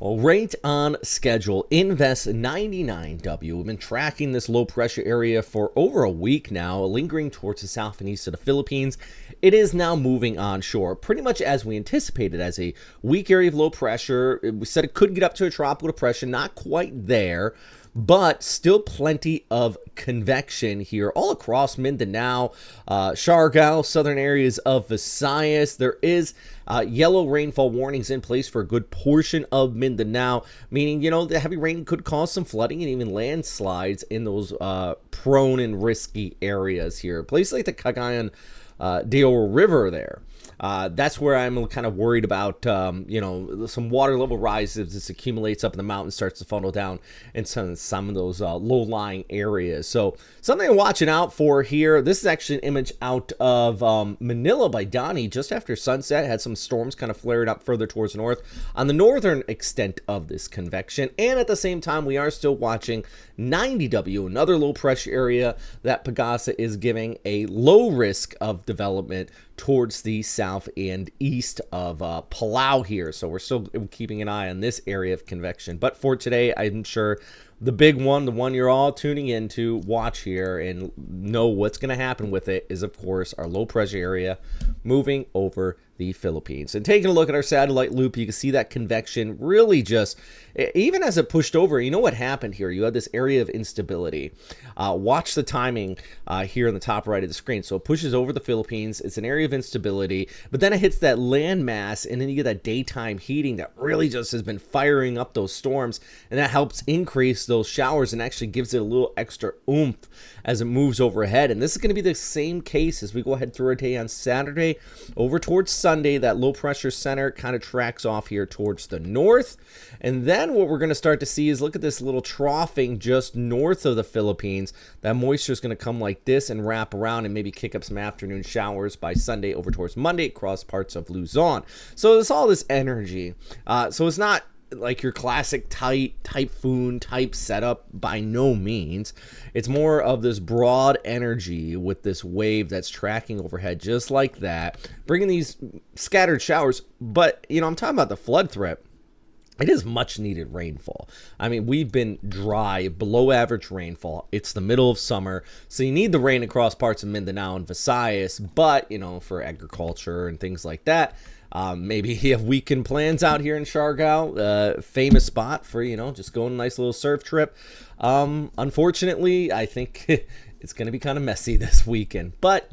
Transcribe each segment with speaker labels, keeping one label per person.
Speaker 1: Well, right on schedule, Invest 99W. We've been tracking this low pressure area for over a week now, lingering towards the south and east of the Philippines. It is now moving onshore, pretty much as we anticipated, as a weak area of low pressure. We said it could get up to a tropical depression, not quite there, but still plenty of convection here all across Mindanao, Siargao, southern areas of Visayas. There is yellow rainfall warnings in place for a good portion of Mindanao, meaning, the heavy rain could cause some flooding and even landslides in those prone and risky areas here. Places like the Cagayan de Oro River there. That's where I'm kind of worried about, some water level rise as this accumulates up in the mountains, starts to funnel down in some of those low-lying areas. So something I'm watching out for here. This is actually an image out of Manila by Donnie just after sunset. Had some storms kind of flared up further towards the north on the northern extent of this convection. And at the same time, we are still watching 90W, another low pressure area that Pagasa is giving a low risk of development towards the south and east of Palau here. So we're still keeping an eye on this area of convection. But for today, I'm sure the big one, the one you're all tuning in to watch here and know what's going to happen with it, is, of course, our low pressure area moving over the Philippines. And taking a look at our satellite loop, you can see that convection really just, even as it pushed over, you know what happened here? You had this area of instability. Watch the timing here in the top right of the screen. So it pushes over the Philippines. It's an area of instability, but then it hits that landmass, and then you get that daytime heating that really just has been firing up those storms, and that helps increase those showers and actually gives it a little extra oomph as it moves overhead. And this is going to be the same case as we go ahead through our day on Saturday over towards Sunday. That low pressure center kind of tracks off here towards the north, and then what we're going to start to see is, look at this little troughing just north of the Philippines. That moisture is going to come like this and wrap around and maybe kick up some afternoon showers by Sunday over towards Monday across parts of Luzon. So it's all this energy. So it's not like your classic typhoon type setup by no means. It's more of this broad energy with this wave that's tracking overhead just like that, bringing these scattered showers. But, I'm talking about the flood threat. It is much needed rainfall. I mean, we've been dry, below average rainfall. It's the middle of summer, so you need the rain across parts of Mindanao and Visayas, but, for agriculture and things like that, maybe you have weekend plans out here in Siargao, famous spot for, just going on a nice little surf trip. Unfortunately, I think it's going to be kind of messy this weekend, but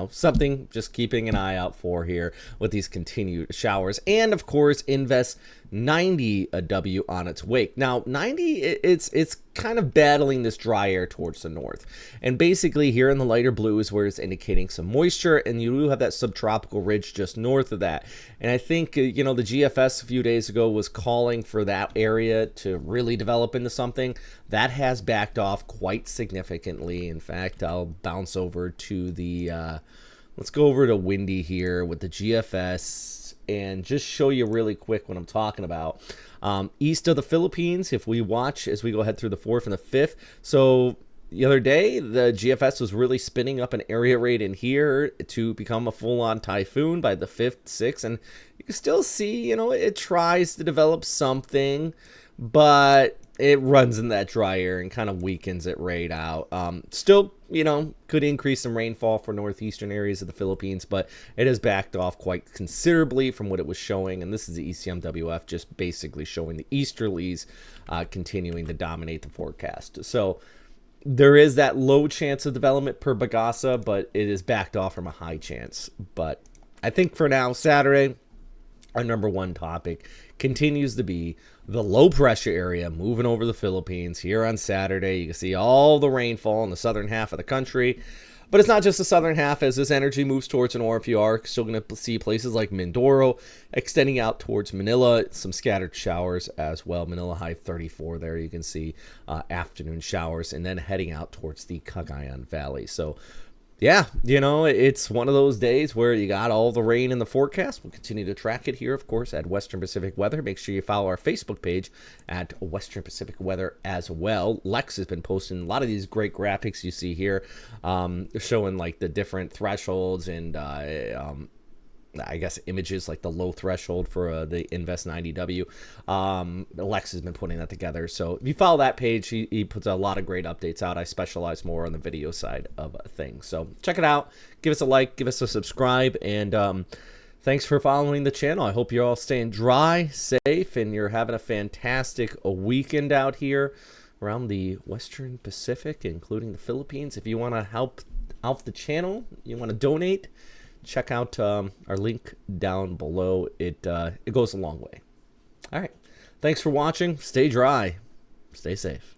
Speaker 1: something just keeping an eye out for here with these continued showers. And of course, Invest 90W on its wake. Now, 90, it's kind of battling this dry air towards the north. And basically here in the lighter blue is where it's indicating some moisture, and you do have that subtropical ridge just north of that. And I think, the GFS a few days ago was calling for that area to really develop into something. That has backed off quite significantly. In fact, I'll bounce over to the, let's go over to Windy here with the GFS and just show you really quick what I'm talking about. East of the Philippines, if we watch as we go ahead through the 4th and the 5th. So the other day, the GFS was really spinning up an area rate in here to become a full-on typhoon by the 5th, 6th. And you can still see, it tries to develop something, but it runs in that dry air and kind of weakens it right out. Still, could increase some rainfall for northeastern areas of the Philippines, but it has backed off quite considerably from what it was showing. And this is the ECMWF just basically showing the easterlies continuing to dominate the forecast. So there is that low chance of development per Bagasa, but it is backed off from a high chance. But I think for now, Saturday, our number one topic continues to be the low pressure area moving over the Philippines here on Saturday. You can see all the rainfall in the southern half of the country, but it's not just the southern half. As this energy moves towards the north, you are still going to see places like Mindoro extending out towards Manila, some scattered showers as well. Manila high 34 there. You can see afternoon showers, and then heading out towards the Cagayan Valley. So yeah, it's one of those days where you got all the rain in the forecast. We'll continue to track it here, of course, at Western Pacific Weather. Make sure you follow our Facebook page at Western Pacific Weather as well. Lex has been posting a lot of these great graphics you see here, showing like the different thresholds and I guess, images, like the low threshold for the Invest 90W. Lex has been putting that together. So if you follow that page, he puts a lot of great updates out. I specialize more on the video side of things. So check it out. Give us a like, give us a subscribe, and thanks for following the channel. I hope you're all staying dry, safe, and you're having a fantastic weekend out here around the Western Pacific, including the Philippines. If you want to help out the channel, you want to donate, check out our link down below. It goes a long way. All right. Thanks for watching. Stay dry. Stay safe.